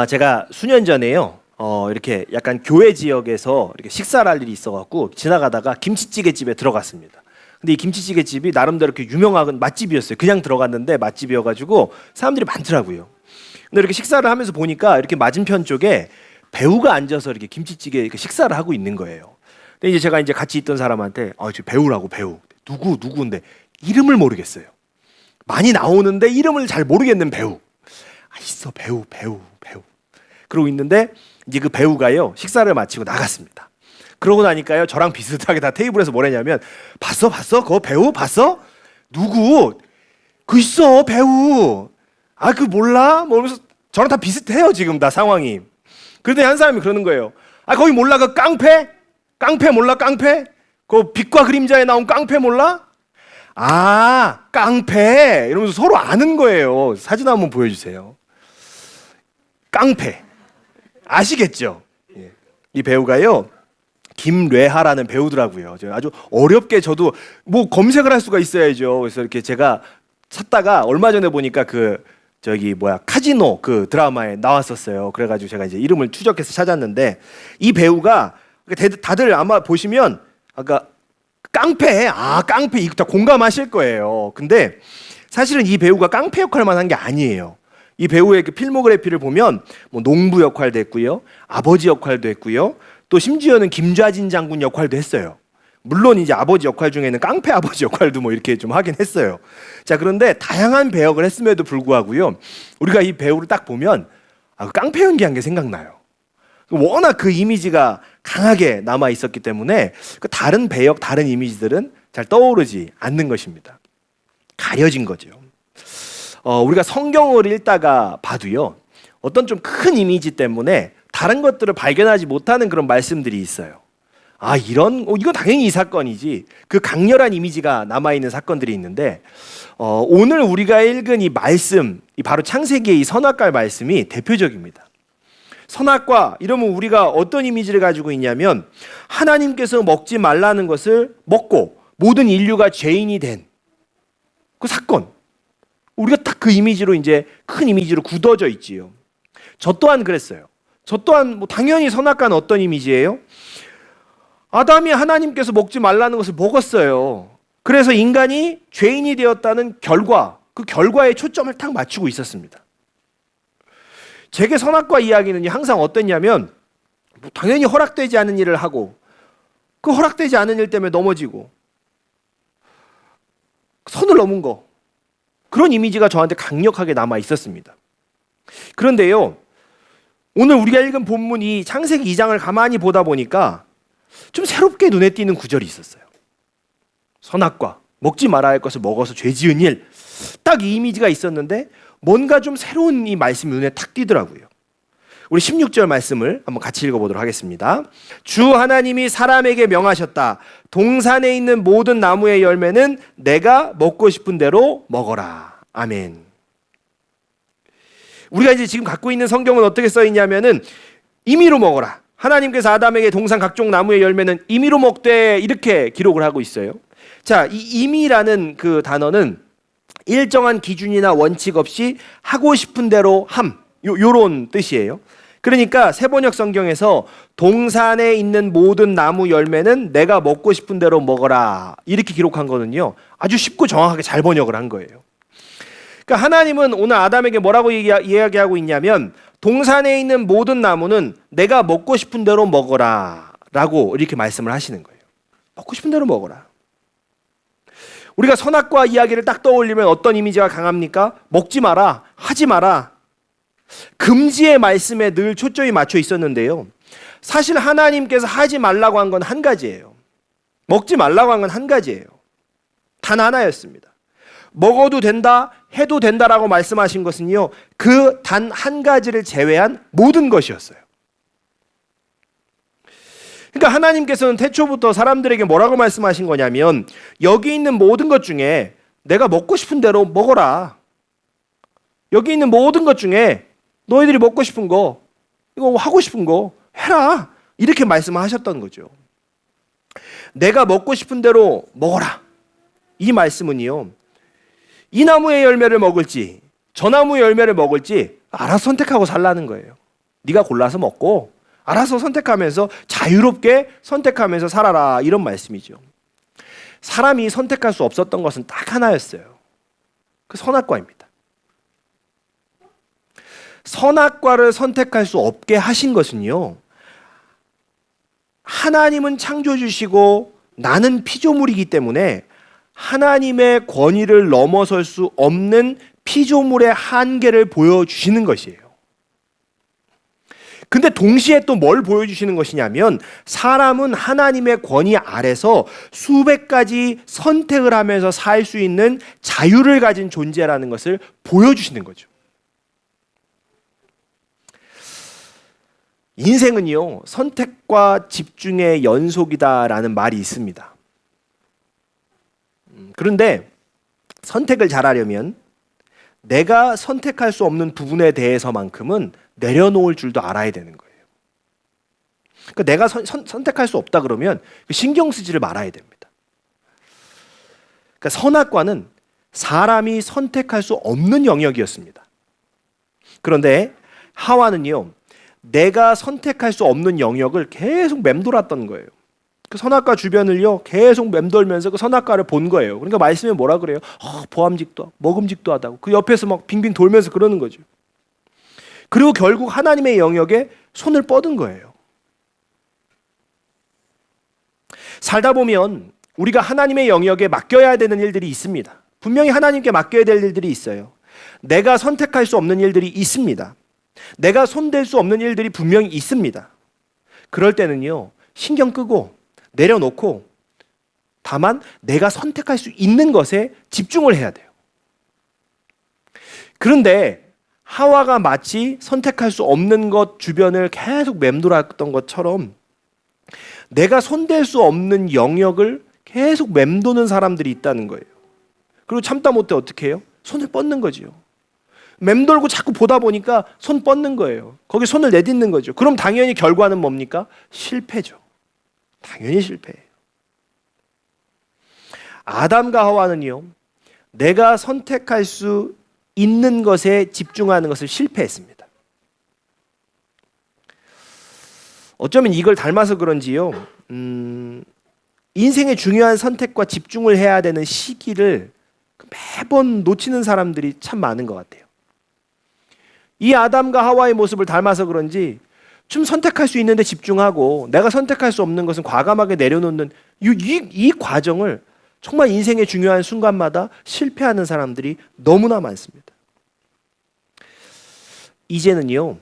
제가 수년 전에요. 이렇게 약간 교회 지역에서 이렇게 식사를 할 일이 있어갖고 지나가다가 김치찌개 집에 들어갔습니다. 근데 이 김치찌개 집이 나름대로 이렇게 유명한 맛집이었어요. 그냥 들어갔는데 맛집이어가지고 사람들이 많더라고요. 근데 이렇게 식사를 하면서 보니까 이렇게 맞은편 쪽에 배우가 앉아서 이렇게 김치찌개 이렇게 식사를 하고 있는 거예요. 근데 이제 제가 같이 있던 사람한테 저 배우라고 배우 누구인데 이름을 모르겠어요. 많이 나오는데 이름을 잘 모르겠는 배우. 있어 배우. 그러고 있는데 이제 그 배우가요 식사를 마치고 나갔습니다. 그러고 나니까요 저랑 비슷하게 다 테이블에서 뭐랬냐면 봤어? 그거 배우 봤어? 누구? 그 있어 배우. 그 몰라? 뭐 이러면서 저랑 다 비슷해요 지금 다 상황이. 그런데 한 사람이 그러는 거예요. 거기 몰라 그 깡패? 깡패 몰라 깡패? 그 빛과 그림자에 나온 깡패 몰라? 깡패 이러면서 서로 아는 거예요. 사진 한번 보여주세요. 깡패 아시겠죠? 이 배우가요 김뢰하라는 배우더라고요. 아주 어렵게 저도 뭐 검색을 할 수가 있어야죠. 그래서 이렇게 제가 찾다가 얼마 전에 보니까 카지노 그 드라마에 나왔었어요. 그래가지고 제가 이제 이름을 추적해서 찾았는데 이 배우가 다들 아마 보시면 아까 깡패 이거 다 공감하실 거예요. 근데 사실은 이 배우가 깡패 역할만 한 게 아니에요. 이 배우의 그 필모그래피를 보면 뭐 농부 역할도 했고요, 아버지 역할도 했고요, 또 심지어는 김좌진 장군 역할도 했어요. 물론 이제 아버지 역할 중에는 깡패 아버지 역할도 뭐 이렇게 좀 하긴 했어요. 자, 그런데 다양한 배역을 했음에도 불구하고요, 우리가 이 배우를 딱 보면 깡패 연기한 게 생각나요. 워낙 그 이미지가 강하게 남아 있었기 때문에 그 다른 배역, 다른 이미지들은 잘 떠오르지 않는 것입니다. 가려진 거죠. 우리가 성경을 읽다가 봐도요, 어떤 좀 큰 이미지 때문에 다른 것들을 발견하지 못하는 그런 말씀들이 있어요. 이거 당연히 이 사건이지. 그 강렬한 이미지가 남아있는 사건들이 있는데, 오늘 우리가 읽은 이 말씀, 바로 창세기의 이 선악과의 말씀이 대표적입니다. 선악과 이러면 우리가 어떤 이미지를 가지고 있냐면, 하나님께서 먹지 말라는 것을 먹고 모든 인류가 죄인이 된 그 사건. 우리가 딱 그 이미지로 이제 큰 이미지로 굳어져 있지요. 저 또한 그랬어요. 저 또한 당연히 선악과는 어떤 이미지예요? 아담이 하나님께서 먹지 말라는 것을 먹었어요. 그래서 인간이 죄인이 되었다는 결과, 그 결과에 초점을 딱 맞추고 있었습니다. 제게 선악과 이야기는 항상 어땠냐면, 당연히 허락되지 않은 일을 하고, 그 허락되지 않은 일 때문에 넘어지고, 선을 넘은 거, 그런 이미지가 저한테 강력하게 남아 있었습니다. 그런데요, 오늘 우리가 읽은 본문 이 창세기 2장을 가만히 보다 보니까 좀 새롭게 눈에 띄는 구절이 있었어요. 선악과, 먹지 말아야 할 것을 먹어서 죄 지은 일, 딱 이 이미지가 있었는데 뭔가 좀 새로운 이 말씀이 눈에 탁 띄더라고요. 우리 16절 말씀을 한번 같이 읽어보도록 하겠습니다. 주 하나님이 사람에게 명하셨다. 동산에 있는 모든 나무의 열매는 내가 먹고 싶은 대로 먹어라. 아멘. 우리가 이제 지금 갖고 있는 성경은 어떻게 써 있냐면은 임의로 먹어라. 하나님께서 아담에게 동산 각종 나무의 열매는 임의로 먹되 이렇게 기록을 하고 있어요. 자, 이 임의라는 그 단어는 일정한 기준이나 원칙 없이 하고 싶은 대로 요런 뜻이에요. 그러니까 세번역 성경에서 동산에 있는 모든 나무 열매는 내가 먹고 싶은 대로 먹어라 이렇게 기록한 거는요, 아주 쉽고 정확하게 잘 번역을 한 거예요. 그러니까 하나님은 오늘 아담에게 뭐라고 이야기하고 있냐면, 동산에 있는 모든 나무는 내가 먹고 싶은 대로 먹어라 라고 이렇게 말씀을 하시는 거예요. 먹고 싶은 대로 먹어라. 우리가 선악과 이야기를 딱 떠올리면 어떤 이미지가 강합니까? 먹지 마라, 하지 마라. 금지의 말씀에 늘 초점이 맞춰 있었는데요, 사실 하나님께서 하지 말라고 한 건 한 가지예요. 먹지 말라고 한 건 한 가지예요. 단 하나였습니다. 먹어도 된다, 해도 된다라고 말씀하신 것은요, 그 단 한 가지를 제외한 모든 것이었어요. 그러니까 하나님께서는 태초부터 사람들에게 뭐라고 말씀하신 거냐면, 여기 있는 모든 것 중에 내가 먹고 싶은 대로 먹어라. 여기 있는 모든 것 중에 너희들이 먹고 싶은 거, 이거 하고 싶은 거 해라. 이렇게 말씀하셨던 거죠. 내가 먹고 싶은 대로 먹어라. 이 말씀은요, 이 나무의 열매를 먹을지 저 나무 열매를 먹을지 알아서 선택하고 살라는 거예요. 네가 골라서 먹고 알아서 선택하면서 자유롭게 선택하면서 살아라, 이런 말씀이죠. 사람이 선택할 수 없었던 것은 딱 하나였어요. 그 선악과입니다. 선악과를 선택할 수 없게 하신 것은요, 하나님은 창조주시고 나는 피조물이기 때문에 하나님의 권위를 넘어설 수 없는 피조물의 한계를 보여주시는 것이에요. 근데 동시에 또 뭘 보여주시는 것이냐면, 사람은 하나님의 권위 아래서 수백 가지 선택을 하면서 살 수 있는 자유를 가진 존재라는 것을 보여주시는 거죠. 인생은요, 선택과 집중의 연속이다라는 말이 있습니다. 그런데 선택을 잘하려면 내가 선택할 수 없는 부분에 대해서만큼은 내려놓을 줄도 알아야 되는 거예요. 그러니까 내가 선택할 수 없다 그러면 신경 쓰지를 말아야 됩니다. 그러니까 선악과는 사람이 선택할 수 없는 영역이었습니다. 그런데 하와는요, 내가 선택할 수 없는 영역을 계속 맴돌았던 거예요. 그 선악과 주변을요 계속 맴돌면서 그 선악과를 본 거예요. 그러니까 말씀에 뭐라 그래요? 보암직도 먹음직도 하다고 그 옆에서 막 빙빙 돌면서 그러는 거죠. 그리고 결국 하나님의 영역에 손을 뻗은 거예요. 살다 보면 우리가 하나님의 영역에 맡겨야 되는 일들이 있습니다. 분명히 하나님께 맡겨야 될 일들이 있어요. 내가 선택할 수 없는 일들이 있습니다. 내가 손댈 수 없는 일들이 분명히 있습니다. 그럴 때는요, 신경 끄고 내려놓고 다만 내가 선택할 수 있는 것에 집중을 해야 돼요. 그런데 하와가 마치 선택할 수 없는 것 주변을 계속 맴돌았던 것처럼 내가 손댈 수 없는 영역을 계속 맴도는 사람들이 있다는 거예요. 그리고 참다 못해 어떻게 해요? 손을 뻗는 거지요. 맴돌고 자꾸 보다 보니까 손 뻗는 거예요. 거기 손을 내딛는 거죠. 그럼 당연히 결과는 뭡니까? 실패죠. 당연히 실패예요. 아담과 하와는요, 내가 선택할 수 있는 것에 집중하는 것을 실패했습니다. 어쩌면 이걸 닮아서 그런지요, 인생의 중요한 선택과 집중을 해야 되는 시기를 매번 놓치는 사람들이 참 많은 것 같아요. 이 아담과 하와의 모습을 닮아서 그런지 좀 선택할 수 있는데 집중하고 내가 선택할 수 없는 것은 과감하게 내려놓는 이 과정을 정말 인생의 중요한 순간마다 실패하는 사람들이 너무나 많습니다. 이제는요,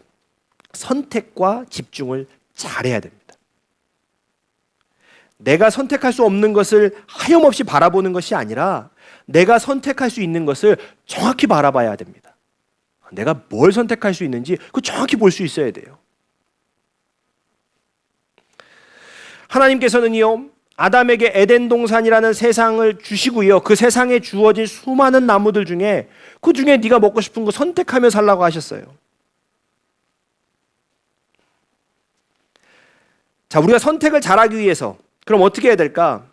선택과 집중을 잘해야 됩니다. 내가 선택할 수 없는 것을 하염없이 바라보는 것이 아니라 내가 선택할 수 있는 것을 정확히 바라봐야 됩니다. 내가 뭘 선택할 수 있는지 그거 정확히 볼 수 있어야 돼요. 하나님께서는요, 아담에게 에덴 동산이라는 세상을 주시고요, 그 세상에 주어진 수많은 나무들 중에 그 중에 네가 먹고 싶은 거 선택하며 살라고 하셨어요. 자, 우리가 선택을 잘하기 위해서 그럼 어떻게 해야 될까?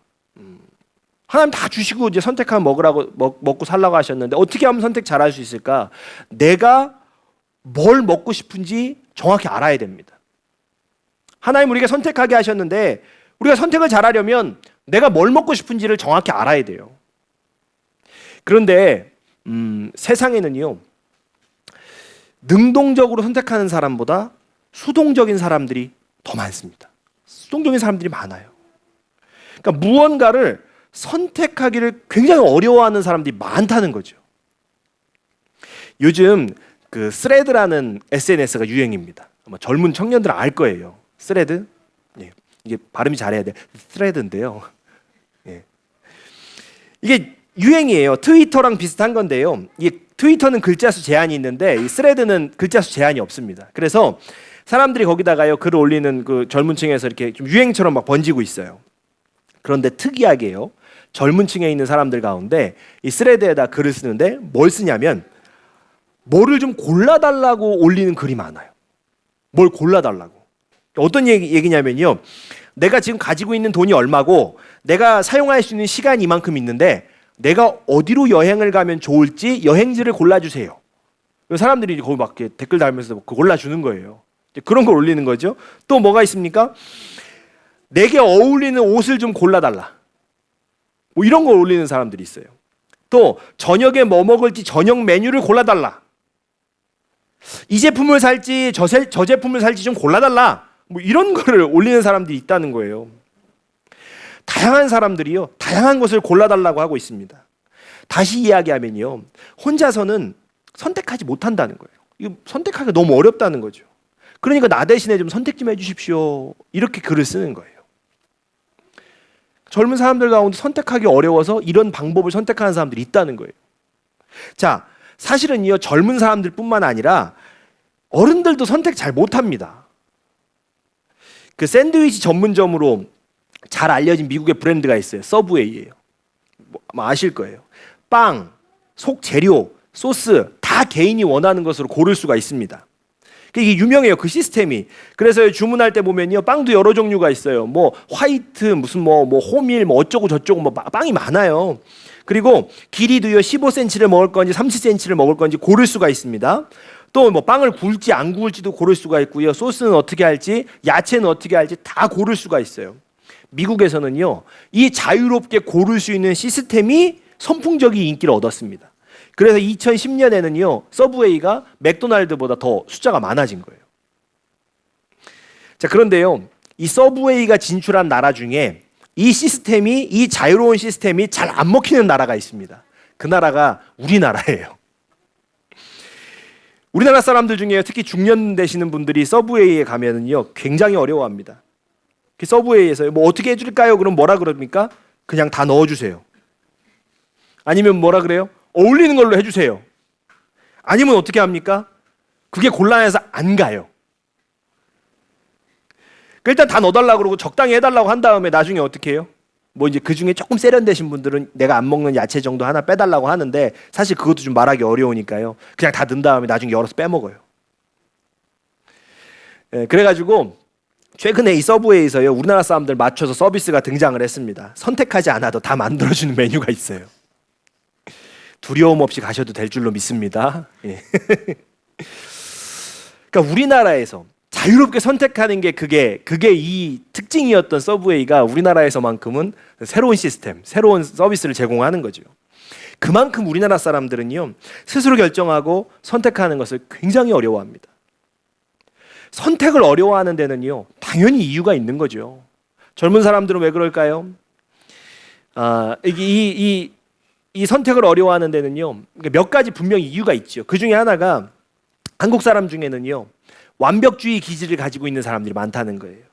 하나님 다 주시고 이제 선택하면 먹으라고 먹고 살라고 하셨는데 어떻게 하면 선택 잘할 수 있을까? 내가 뭘 먹고 싶은지 정확히 알아야 됩니다. 하나님 우리가 선택하게 하셨는데 우리가 선택을 잘하려면 내가 뭘 먹고 싶은지를 정확히 알아야 돼요. 그런데 세상에는요, 능동적으로 선택하는 사람보다 수동적인 사람들이 더 많습니다. 수동적인 사람들이 많아요. 그러니까 무언가를 선택하기를 굉장히 어려워하는 사람들이 많다는 거죠. 요즘 그 스레드라는 SNS가 유행입니다. 아마 젊은 청년들은 알 거예요. 스레드? 예. 이게 발음이 잘해야 돼. 스레드인데요. 예. 이게 유행이에요. 트위터랑 비슷한 건데요. 이게 트위터는 글자 수 제한이 있는데 이 스레드는 글자 수 제한이 없습니다. 그래서 사람들이 거기다가요 글을 올리는 그 젊은 층에서 이렇게 좀 유행처럼 막 번지고 있어요. 그런데 특이하게요, 젊은 층에 있는 사람들 가운데 이 스레드에다 글을 쓰는데 뭘 쓰냐면 뭐를 좀 골라달라고 올리는 글이 많아요. 뭘 골라달라고. 어떤 얘기냐면요, 내가 지금 가지고 있는 돈이 얼마고 내가 사용할 수 있는 시간이 이만큼 있는데 내가 어디로 여행을 가면 좋을지 여행지를 골라주세요. 사람들이 거기 막 이렇게 댓글 달면서 골라주는 거예요. 그런 걸 올리는 거죠. 또 뭐가 있습니까? 내게 어울리는 옷을 좀 골라달라. 뭐 이런 걸 올리는 사람들이 있어요. 또 저녁에 뭐 먹을지 저녁 메뉴를 골라달라. 이 제품을 살지 저 제품을 살지 좀 골라달라. 뭐 이런 거를 올리는 사람들이 있다는 거예요. 다양한 사람들이요, 다양한 것을 골라달라고 하고 있습니다. 다시 이야기하면요, 혼자서는 선택하지 못한다는 거예요. 이거 선택하기가 너무 어렵다는 거죠. 그러니까 나 대신에 좀 선택 좀 해주십시오. 이렇게 글을 쓰는 거예요. 젊은 사람들 가운데 선택하기 어려워서 이런 방법을 선택하는 사람들이 있다는 거예요. 자, 사실은요, 젊은 사람들뿐만 아니라 어른들도 선택 잘 못합니다. 그 샌드위치 전문점으로 잘 알려진 미국의 브랜드가 있어요. 서브웨이예요. 뭐 아마 아실 거예요. 빵, 속 재료, 소스 다 개인이 원하는 것으로 고를 수가 있습니다. 이게 유명해요, 그 시스템이. 그래서 주문할 때 보면요, 빵도 여러 종류가 있어요. 뭐 화이트, 무슨 뭐 호밀, 뭐 어쩌고 저쩌고 뭐 빵이 많아요. 그리고 길이도요, 15cm를 먹을 건지 30cm를 먹을 건지 고를 수가 있습니다. 또 뭐 빵을 구울지 안 구울지도 고를 수가 있고요. 소스는 어떻게 할지, 야채는 어떻게 할지 다 고를 수가 있어요. 미국에서는요, 이 자유롭게 고를 수 있는 시스템이 선풍적인 인기를 얻었습니다. 그래서 2010년에는요, 서브웨이가 맥도날드보다 더 숫자가 많아진 거예요. 자, 그런데요, 이 서브웨이가 진출한 나라 중에 이 자유로운 시스템이 잘 안 먹히는 나라가 있습니다. 그 나라가 우리나라예요. 우리나라 사람들 중에 특히 중년 되시는 분들이 서브웨이에 가면은요, 굉장히 어려워합니다. 그 서브웨이에서 뭐 어떻게 해줄까요? 그럼 뭐라 그럽니까? 그냥 다 넣어주세요. 아니면 뭐라 그래요? 어울리는 걸로 해주세요. 아니면 어떻게 합니까? 그게 곤란해서 안 가요. 일단 다 넣어달라고 그러고 적당히 해달라고 한 다음에 나중에 어떻게 해요? 뭐 이제 그 중에 조금 세련되신 분들은 내가 안 먹는 야채 정도 하나 빼달라고 하는데 사실 그것도 좀 말하기 어려우니까요. 그냥 다 넣은 다음에 나중에 열어서 빼먹어요. 그래가지고 최근에 이 서브웨이에서요, 우리나라 사람들 맞춰서 서비스가 등장을 했습니다. 선택하지 않아도 다 만들어주는 메뉴가 있어요. 두려움 없이 가셔도 될 줄로 믿습니다. 예. 그러니까 우리나라에서 자유롭게 선택하는 게 그게 이 특징이었던 서브웨이가 우리나라에서만큼은 새로운 시스템, 새로운 서비스를 제공하는 거죠. 그만큼 우리나라 사람들은요, 스스로 결정하고 선택하는 것을 굉장히 어려워합니다. 선택을 어려워하는 데는요, 당연히 이유가 있는 거죠. 젊은 사람들은 왜 그럴까요? 이 선택을 어려워하는 데는요, 몇 가지 분명히 이유가 있죠. 그 중에 하나가 한국 사람 중에는요, 완벽주의 기질을 가지고 있는 사람들이 많다는 거예요.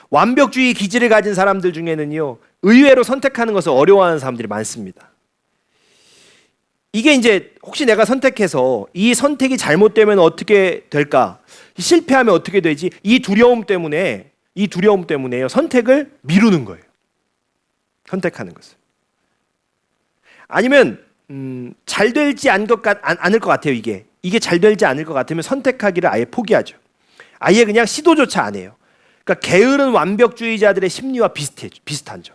완벽주의 기질을 가진 사람들 중에는요, 의외로 선택하는 것을 어려워하는 사람들이 많습니다. 이게 이제 혹시 내가 선택해서 이 선택이 잘못되면 어떻게 될까? 실패하면 어떻게 되지? 이 두려움 때문에요, 선택을 미루는 거예요. 선택하는 것을. 아니면 잘 되지 않을 것 같아요. 이게 잘 되지 않을 것 같으면 선택하기를 아예 포기하죠. 아예 그냥 시도조차 안 해요. 그러니까 게으른 완벽주의자들의 심리와 비슷하죠.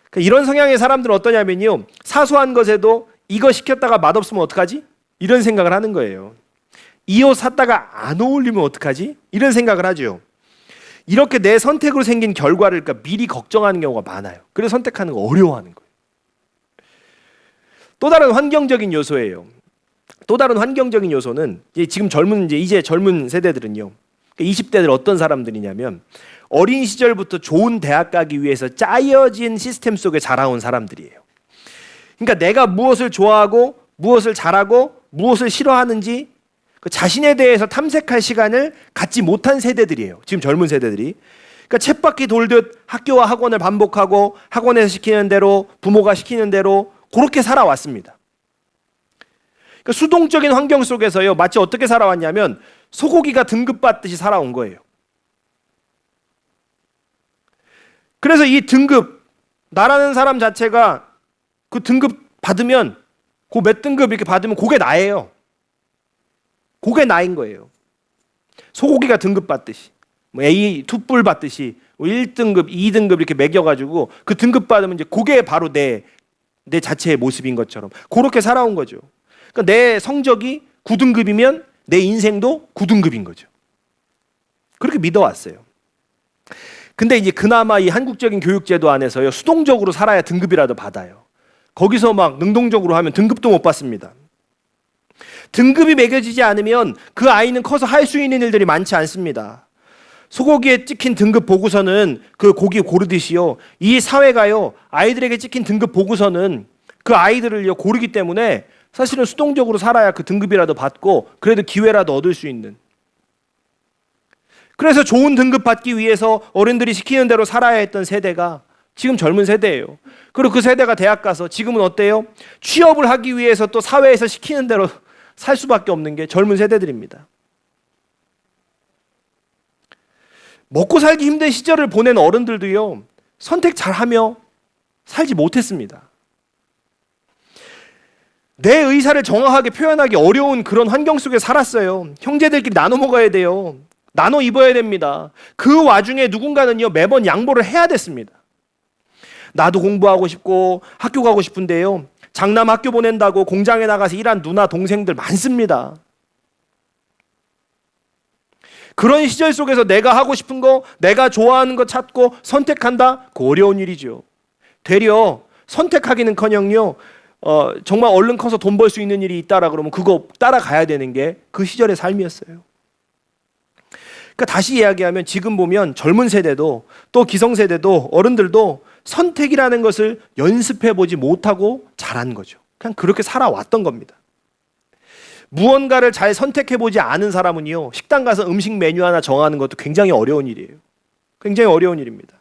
그러니까 이런 성향의 사람들은 어떠냐면요, 사소한 것에도 이거 시켰다가 맛없으면 어떡하지? 이런 생각을 하는 거예요. 이 옷 샀다가 안 어울리면 어떡하지? 이런 생각을 하죠. 이렇게 내 선택으로 생긴 결과를 그러니까 미리 걱정하는 경우가 많아요. 그래서 선택하는 거 어려워하는 거예요. 또 다른 환경적인 요소예요. 또 다른 환경적인 요소는 지금 이제 젊은 세대들은요, 20대들 어떤 사람들이냐면 어린 시절부터 좋은 대학 가기 위해서 짜여진 시스템 속에 자라온 사람들이에요. 그러니까 내가 무엇을 좋아하고 무엇을 잘하고 무엇을 싫어하는지 그 자신에 대해서 탐색할 시간을 갖지 못한 세대들이에요. 지금 젊은 세대들이. 그러니까 쳇바퀴 돌듯 학교와 학원을 반복하고 학원에서 시키는 대로 부모가 시키는 대로 그렇게 살아왔습니다. 그러니까 수동적인 환경 속에서요, 마치 어떻게 살아왔냐면 소고기가 등급받듯이 살아온 거예요. 그래서 이 등급, 나라는 사람 자체가 그 등급 받으면 그 몇 등급 이렇게 받으면 그게 나예요. 그게 나인 거예요. 소고기가 등급 받듯이, 뭐 A 투뿔 받듯이 1등급, 2등급 이렇게 매겨가지고 그 등급 받으면 이제 그게 바로 내 내 자체의 모습인 것처럼 그렇게 살아온 거죠. 그러니까 내 성적이 9등급이면 내 인생도 9등급인 거죠. 그렇게 믿어왔어요. 근데 이제 그나마 이 한국적인 교육제도 안에서요, 수동적으로 살아야 등급이라도 받아요. 거기서 막 능동적으로 하면 등급도 못 받습니다. 등급이 매겨지지 않으면 그 아이는 커서 할 수 있는 일들이 많지 않습니다. 소고기에 찍힌 등급 보고서는 그 고기 고르듯이요, 이 사회가요, 아이들에게 찍힌 등급 보고서는 그 아이들을요 고르기 때문에 사실은 수동적으로 살아야 그 등급이라도 받고 그래도 기회라도 얻을 수 있는, 그래서 좋은 등급 받기 위해서 어른들이 시키는 대로 살아야 했던 세대가 지금 젊은 세대예요. 그리고 그 세대가 대학 가서 지금은 어때요? 취업을 하기 위해서 또 사회에서 시키는 대로 살 수밖에 없는 게 젊은 세대들입니다. 먹고 살기 힘든 시절을 보낸 어른들도요, 선택 잘하며 살지 못했습니다. 내 의사를 정확하게 표현하기 어려운 그런 환경 속에 살았어요. 형제들끼리 나눠 먹어야 돼요. 나눠 입어야 됩니다. 그 와중에 누군가는요, 매번 양보를 해야 됐습니다. 나도 공부하고 싶고 학교 가고 싶은데요, 장남 학교 보낸다고 공장에 나가서 일한 누나 동생들 많습니다. 그런 시절 속에서 내가 하고 싶은 거, 내가 좋아하는 거 찾고 선택한다? 그 어려운 일이죠. 되려 선택하기는커녕요, 정말 얼른 커서 돈 벌 수 있는 일이 있다라 그러면 그거 따라가야 되는 게 그 시절의 삶이었어요. 그러니까 다시 이야기하면 지금 보면 젊은 세대도 또 기성세대도 어른들도 선택이라는 것을 연습해보지 못하고 자란 거죠. 그냥 그렇게 살아왔던 겁니다. 무언가를 잘 선택해보지 않은 사람은요, 식당 가서 음식 메뉴 하나 정하는 것도 굉장히 어려운 일이에요. 굉장히 어려운 일입니다.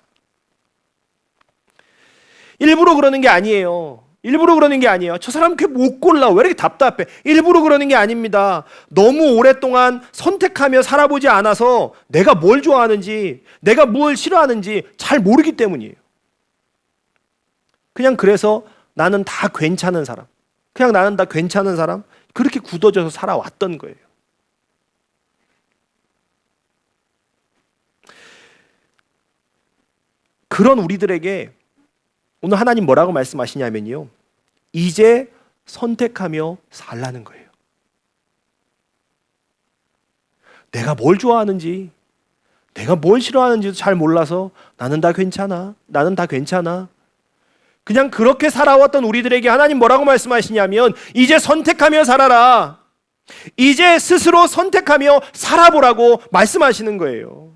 일부러 그러는 게 아니에요. 일부러 그러는 게 아니에요. 저 사람 그렇게 못 골라, 왜 이렇게 답답해. 일부러 그러는 게 아닙니다. 너무 오랫동안 선택하며 살아보지 않아서 내가 뭘 좋아하는지, 내가 뭘 싫어하는지 잘 모르기 때문이에요. 그냥 그래서 나는 다 괜찮은 사람, 그냥 나는 다 괜찮은 사람, 그렇게 굳어져서 살아왔던 거예요. 그런 우리들에게 오늘 하나님 뭐라고 말씀하시냐면요, 이제 선택하며 살라는 거예요. 내가 뭘 좋아하는지, 내가 뭘 싫어하는지도 잘 몰라서 나는 다 괜찮아, 나는 다 괜찮아, 그냥 그렇게 살아왔던 우리들에게 하나님 뭐라고 말씀하시냐면 이제 선택하며 살아라, 이제 스스로 선택하며 살아보라고 말씀하시는 거예요.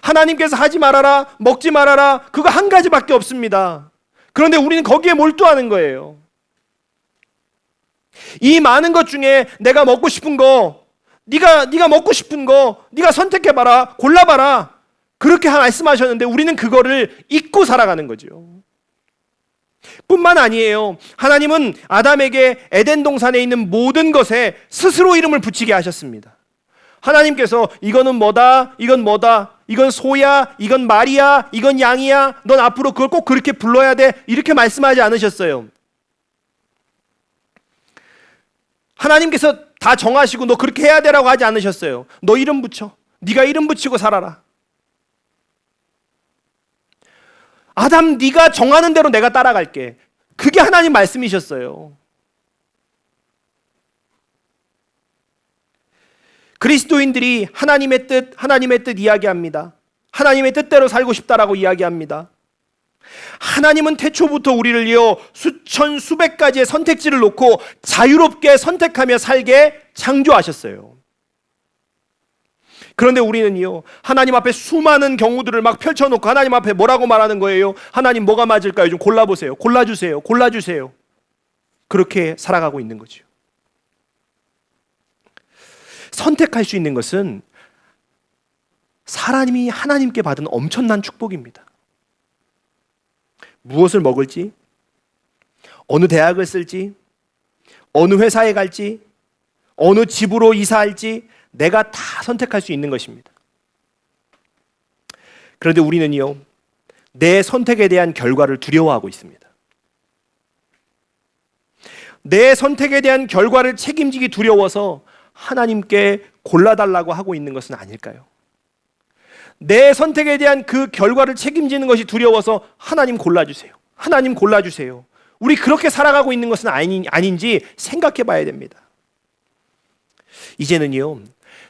하나님께서 하지 말아라, 먹지 말아라, 그거 한 가지밖에 없습니다. 그런데 우리는 거기에 몰두하는 거예요. 이 많은 것 중에 내가 먹고 싶은 거, 네가 먹고 싶은 거 네가 선택해봐라, 골라봐라, 그렇게 말씀하셨는데 우리는 그거를 잊고 살아가는 거죠. 뿐만 아니에요. 하나님은 아담에게 에덴 동산에 있는 모든 것에 스스로 이름을 붙이게 하셨습니다. 하나님께서 이거는 뭐다, 이건 뭐다, 이건 소야, 이건 말이야, 이건 양이야, 넌 앞으로 그걸 꼭 그렇게 불러야 돼, 이렇게 말씀하지 않으셨어요. 하나님께서 다 정하시고 너 그렇게 해야 되라고 하지 않으셨어요. 너 이름 붙여, 네가 이름 붙이고 살아라. 아담, 네가 정하는 대로 내가 따라갈게. 그게 하나님 말씀이셨어요. 그리스도인들이 하나님의 뜻 이야기합니다. 하나님의 뜻대로 살고 싶다라고 이야기합니다. 하나님은 태초부터 우리를요, 수천 수백 가지의 선택지를 놓고 자유롭게 선택하며 살게 창조하셨어요. 그런데 우리는요, 하나님 앞에 수많은 경우들을 막 펼쳐놓고 하나님 앞에 뭐라고 말하는 거예요? 하나님 뭐가 맞을까요? 좀 골라보세요. 골라주세요. 골라주세요. 그렇게 살아가고 있는 거죠. 선택할 수 있는 것은 사람이 하나님께 받은 엄청난 축복입니다. 무엇을 먹을지, 어느 대학을 쓸지, 어느 회사에 갈지, 어느 집으로 이사할지 내가 다 선택할 수 있는 것입니다. 그런데 우리는요, 내 선택에 대한 결과를 두려워하고 있습니다. 내 선택에 대한 결과를 책임지기 두려워서 하나님께 골라달라고 하고 있는 것은 아닐까요? 내 선택에 대한 그 결과를 책임지는 것이 두려워서 하나님 골라주세요, 하나님 골라주세요. 우리 그렇게 살아가고 있는 것은 아닌지 생각해 봐야 됩니다. 이제는요,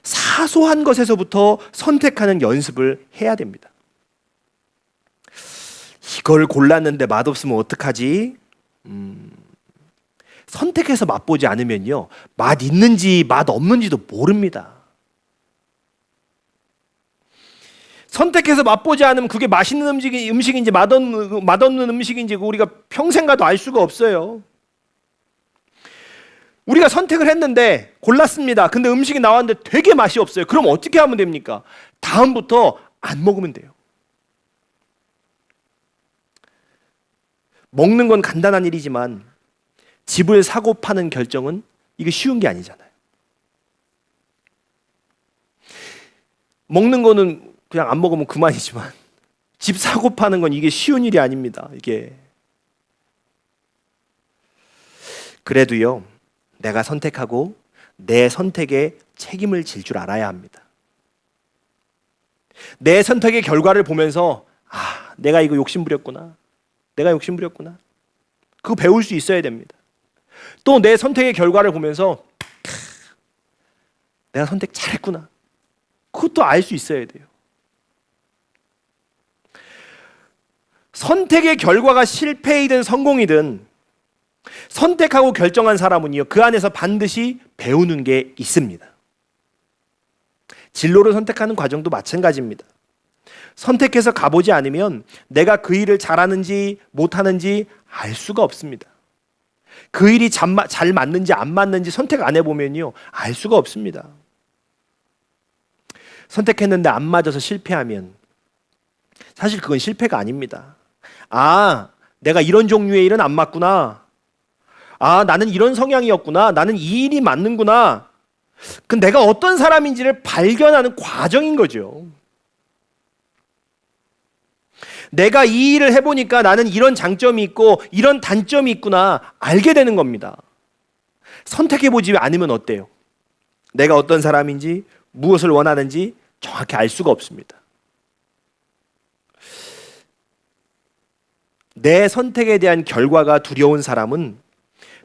사소한 것에서부터 선택하는 연습을 해야 됩니다. 이걸 골랐는데 맛없으면 어떡하지? 선택해서 맛보지 않으면요, 맛 있는지 맛 없는지도 모릅니다. 선택해서 맛보지 않으면 그게 맛있는 음식인지 맛없는 음식인지 우리가 평생 가도 알 수가 없어요. 우리가 선택을 했는데 골랐습니다. 근데 음식이 나왔는데 되게 맛이 없어요. 그럼 어떻게 하면 됩니까? 다음부터 안 먹으면 돼요. 먹는 건 간단한 일이지만 집을 사고 파는 결정은 이게 쉬운 게 아니잖아요. 먹는 거는 그냥 안 먹으면 그만이지만 집 사고 파는 건 이게 쉬운 일이 아닙니다. 이게. 그래도요, 내가 선택하고 내 선택에 책임을 질 줄 알아야 합니다. 내 선택의 결과를 보면서 내가 이거 욕심부렸구나. 내가 욕심부렸구나. 그거 배울 수 있어야 됩니다. 또 내 선택의 결과를 보면서 내가 선택 잘했구나. 그것도 알 수 있어야 돼요. 선택의 결과가 실패이든 성공이든 선택하고 결정한 사람은요, 그 안에서 반드시 배우는 게 있습니다. 진로를 선택하는 과정도 마찬가지입니다. 선택해서 가보지 않으면 내가 그 일을 잘하는지 못하는지 알 수가 없습니다. 그 일이 잘 맞는지 안 맞는지 선택 안 해보면요, 알 수가 없습니다. 선택했는데 안 맞아서 실패하면 사실 그건 실패가 아닙니다. 내가 이런 종류의 일은 안 맞구나. 나는 이런 성향이었구나. 나는 이 일이 맞는구나. 그 내가 어떤 사람인지를 발견하는 과정인 거죠. 내가 이 일을 해보니까 나는 이런 장점이 있고 이런 단점이 있구나 알게 되는 겁니다. 선택해보지 않으면 어때요? 내가 어떤 사람인지 무엇을 원하는지 정확히 알 수가 없습니다. 내 선택에 대한 결과가 두려운 사람은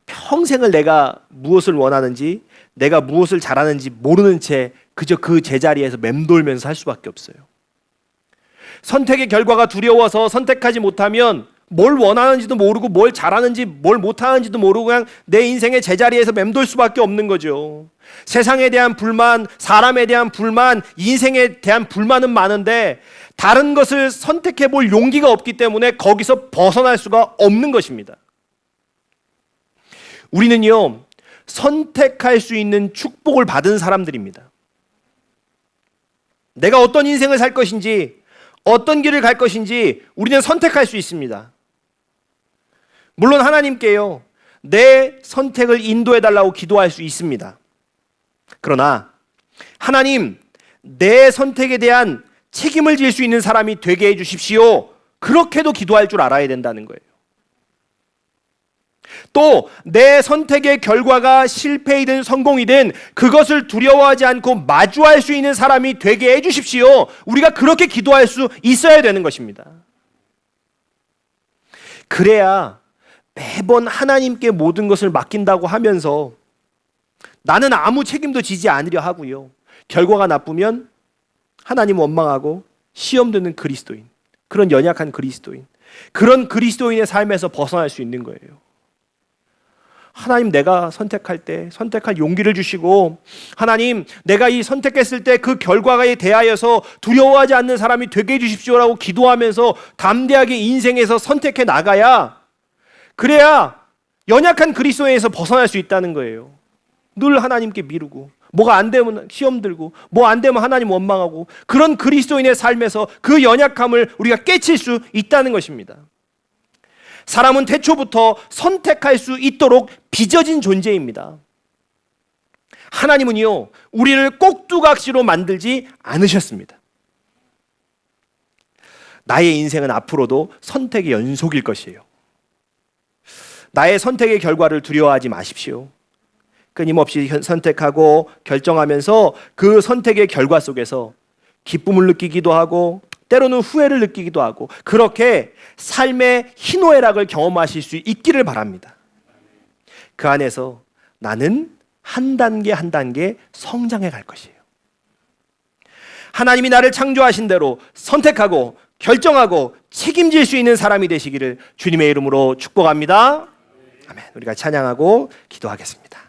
평생을 내가 무엇을 원하는지 내가 무엇을 잘하는지 모르는 채 그저 그 제자리에서 맴돌면서 살 수밖에 없어요. 선택의 결과가 두려워서 선택하지 못하면 뭘 원하는지도 모르고 뭘 잘하는지 뭘 못하는지도 모르고 그냥 내 인생의 제자리에서 맴돌 수밖에 없는 거죠. 세상에 대한 불만, 사람에 대한 불만, 인생에 대한 불만은 많은데 다른 것을 선택해 볼 용기가 없기 때문에 거기서 벗어날 수가 없는 것입니다. 우리는요, 선택할 수 있는 축복을 받은 사람들입니다. 내가 어떤 인생을 살 것인지 어떤 길을 갈 것인지 우리는 선택할 수 있습니다. 물론 하나님께요, 내 선택을 인도해 달라고 기도할 수 있습니다. 그러나 하나님, 내 선택에 대한 책임을 질 수 있는 사람이 되게 해 주십시오. 그렇게도 기도할 줄 알아야 된다는 거예요. 또 내 선택의 결과가 실패이든 성공이든 그것을 두려워하지 않고 마주할 수 있는 사람이 되게 해 주십시오. 우리가 그렇게 기도할 수 있어야 되는 것입니다. 그래야 매번 하나님께 모든 것을 맡긴다고 하면서 나는 아무 책임도 지지 않으려 하고요, 결과가 나쁘면 하나님 원망하고 시험 드는 그리스도인, 그런 연약한 그리스도인, 그런 그리스도인의 삶에서 벗어날 수 있는 거예요. 하나님, 내가 선택할 때 선택할 용기를 주시고, 하나님, 내가 이 선택했을 때 그 결과에 대하여서 두려워하지 않는 사람이 되게 해주십시오라고 기도하면서 담대하게 인생에서 선택해 나가야, 그래야 연약한 그리스도인에서 벗어날 수 있다는 거예요. 늘 하나님께 미루고 뭐가 안 되면 시험 들고 뭐 안 되면 하나님 원망하고, 그런 그리스도인의 삶에서 그 연약함을 우리가 깨칠 수 있다는 것입니다. 사람은 태초부터 선택할 수 있도록 빚어진 존재입니다. 하나님은요, 우리를 꼭두각시로 만들지 않으셨습니다. 나의 인생은 앞으로도 선택의 연속일 것이에요. 나의 선택의 결과를 두려워하지 마십시오. 끊임없이 선택하고 결정하면서 그 선택의 결과 속에서 기쁨을 느끼기도 하고 때로는 후회를 느끼기도 하고 그렇게 삶의 희노애락을 경험하실 수 있기를 바랍니다. 그 안에서 나는 한 단계 한 단계 성장해 갈 것이에요. 하나님이 나를 창조하신 대로 선택하고 결정하고 책임질 수 있는 사람이 되시기를 주님의 이름으로 축복합니다. 아멘. 우리가 찬양하고 기도하겠습니다.